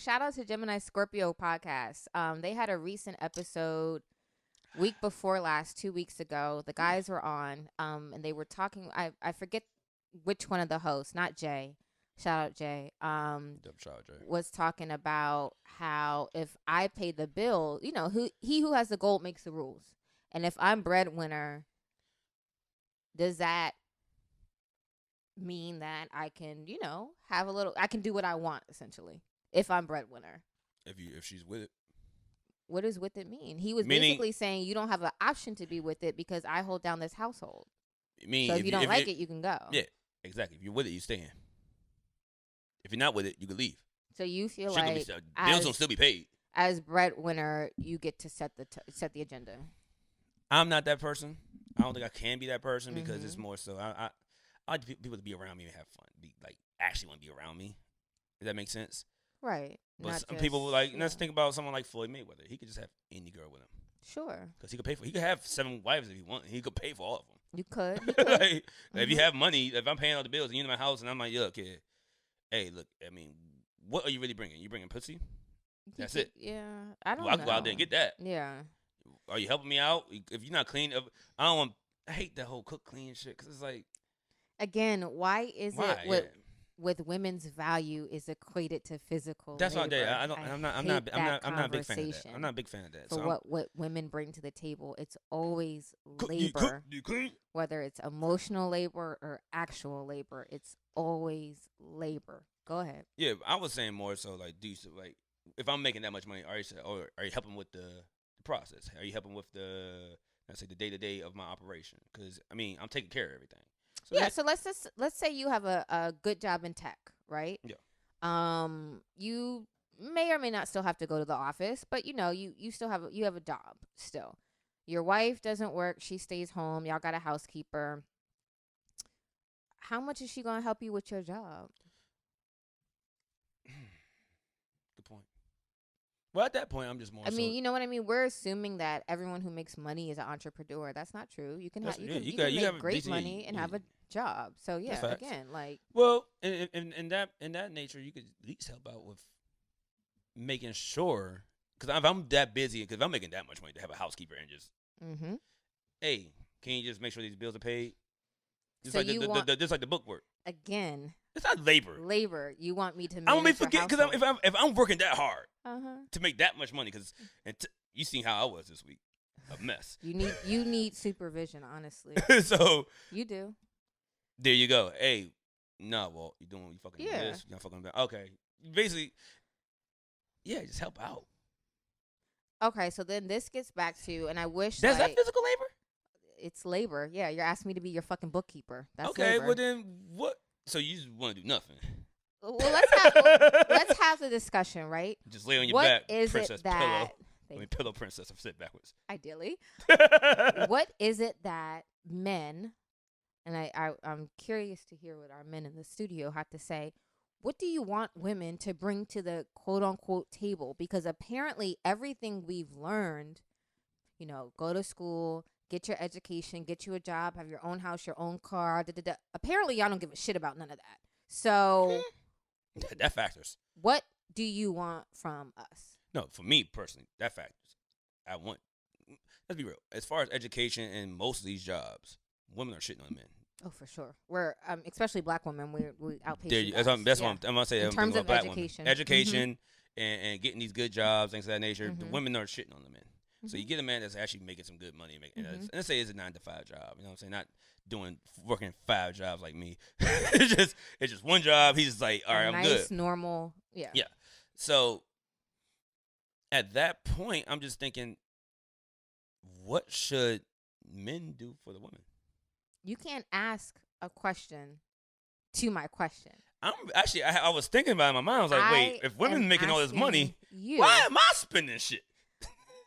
shout out to Gemini Scorpio podcast. They had a recent episode week before last, 2 weeks ago. The guys were on, and they were talking. I forget which one of the hosts, not Jay. Shout out Jay. Shout out Jay. Was talking about how if I pay the bill, who has the gold makes the rules, and if I'm breadwinner, does that mean that I can, have a little? I can do what I want essentially if I'm breadwinner. If she's with it. What does with it mean? He was Meaning, basically saying you don't have an option to be with it because I hold down this household. So if you don't like it, you can go. Yeah, exactly. If you're with it, you stay in. If you're not with it, you can leave. So you feel Shit like bills will still be paid. As breadwinner, you get to set the agenda. I'm not that person. I don't think I can be that person because it's more so I like people to be around me and have fun. Actually want to be around me. Does that make sense? Right. But some people let's think about someone like Floyd Mayweather. He could just have any girl with him. Sure. Because he could pay for. He could have 7 wives if he wanted. He could pay for all of them. You could. If you have money, if I'm paying all the bills and you're in my house and I'm like, yo, kid, hey, look, I mean, what are you really bringing? You bringing pussy? That's it. Yeah, I don't know. I can go out there and get that. Yeah. Are you helping me out? If you're not clean, I hate that whole cook clean shit because it's like. Again, why is it with women's value is equated to physical? That's labor? what I'm not a big fan of that. I'm not a big fan of that. For what women bring to the table, it's always labor. You clean? Whether it's emotional labor or actual labor, it's always labor. Go ahead. Yeah, I was saying more so if I'm making that much money, are you helping with the process? Are you helping with the day-to-day of my operation? Because I mean, I'm taking care of everything. So let's say you have a good job in tech, right? Yeah. You may or may not still have to go to the office, but you still have a job still. Your wife doesn't work; she stays home. Y'all got a housekeeper. How much is she gonna help you with your job? Good point. Well, at that point, I'm just more. I mean, you know what I mean. We're assuming that everyone who makes money is an entrepreneur. That's not true. You can make great money and have a job. So yeah, again, well, in that nature, you could at least help out with making sure. Because if I'm that busy, because if I'm making that much money to have a housekeeper and just, hey, can you just make sure these bills are paid? Just like the book work. Again, it's not labor. Labor. You want me to? I don't mean forget because if I'm working that hard to make that much money, because you seen how I was this week, a mess. You need supervision, honestly. So you do. There you go. Hey, Walt, you fucking doing this? You not fucking about. Okay, basically, yeah, just help out. Okay, so then this gets back to, and I wish that physical labor. It's labor. Yeah, you're asking me to be your fucking bookkeeper. That's okay. Labor. Well then, what? So you just want to do nothing? Well, let's have the discussion, right? Just lay on your back, is princess it that? Pillow princess. I'm sit backwards. Ideally, what is it that men? And I'm curious to hear what our men in the studio have to say. What do you want women to bring to the quote unquote table? Because apparently everything we've learned, go to school, get your education, get you a job, have your own house, your own car. Apparently y'all don't give a shit about none of that. So that factors. What do you want from us? No, for me personally, that factors. Let's be real. As far as education and most of these jobs, women are shitting on men. Oh, for sure. We're especially black women. We outpace. That's what I'm gonna say. In terms of education, and getting these good jobs, things of that nature. The women are shitting on the men. So you get a man that's actually making some good money. And let's say it's a 9-to-5 job. You know what I'm saying? Not working 5 jobs like me. it's just one job. He's just like, all right, I'm good. Nice, normal. Yeah. Yeah. So at that point, I'm just thinking, what should men do for the women? You can't ask a question to my question. I was thinking about it in my mind. I was like, wait, if women making all this money, why am I spending shit?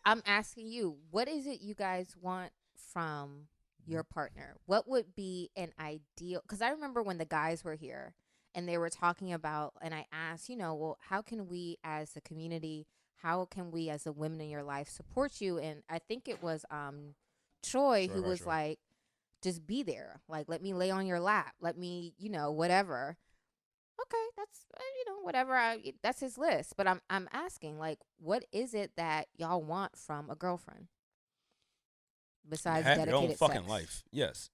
I'm asking you, what is it you guys want from your partner? What would be an ideal? Because I remember when the guys were here and they were talking about, and I asked, well, how can we as a community, how can we as the women in your life support you? And I think it was Troy who was like, just be there. Like, let me lay on your lap. Let me, whatever. Okay, that's, whatever. That's his list. But I'm asking, like, what is it that y'all want from a girlfriend besides have dedicated your own fucking sex? life. Yes.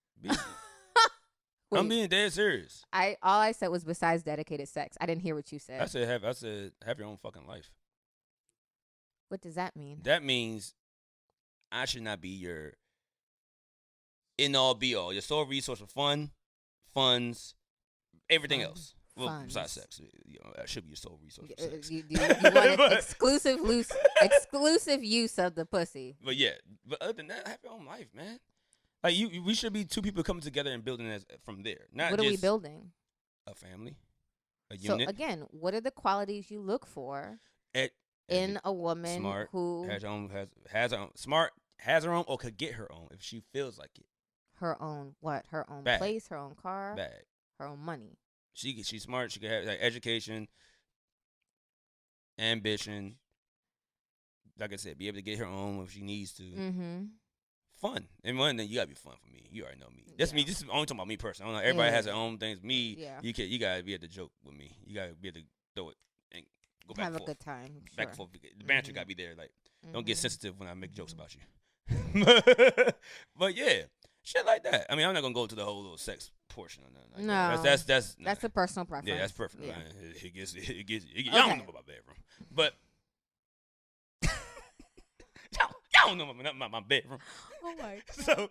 I'm being dead serious. All I said was besides dedicated sex. I didn't hear what you said. I said have your own fucking life. What does that mean? That means I should not be your end all be all, your sole resource for fun, funds, everything else. Well, Funds. besides sex, that should be your sole resource for sex. You want exclusive use of the pussy. But yeah, but other than that, have your own life, man. Like we should be two people coming together and building this from there. Not what just are we building? A family, a unit. So again, what are the qualities you look for in a woman smart, who has her own, smart, has her own, or could get her own if she feels like it. Her own what? Her own Bag. place, her own car, Bag. her own money. She's smart. She can have like, education, ambition. Like I said, be able to get her own if she needs to. Mm-hmm. Fun. And one thing, you gotta be fun for me. You already know me. That's me. This is only talking about me personally. I don't know. Everybody has their own things. Me, you gotta be able to joke with me. You gotta be able to throw it and go back and forth. Have a good time. Sure. Back and forth. The banter gotta be there. Like, don't get sensitive when I make jokes about you. But yeah, shit like that. I mean, I'm not gonna go to the whole little sex portion of that. Like no, that's a personal preference. Yeah, that's perfect. Yeah. It gets. Y'all don't know about my bedroom, but y'all don't know about my bedroom. Oh my God. So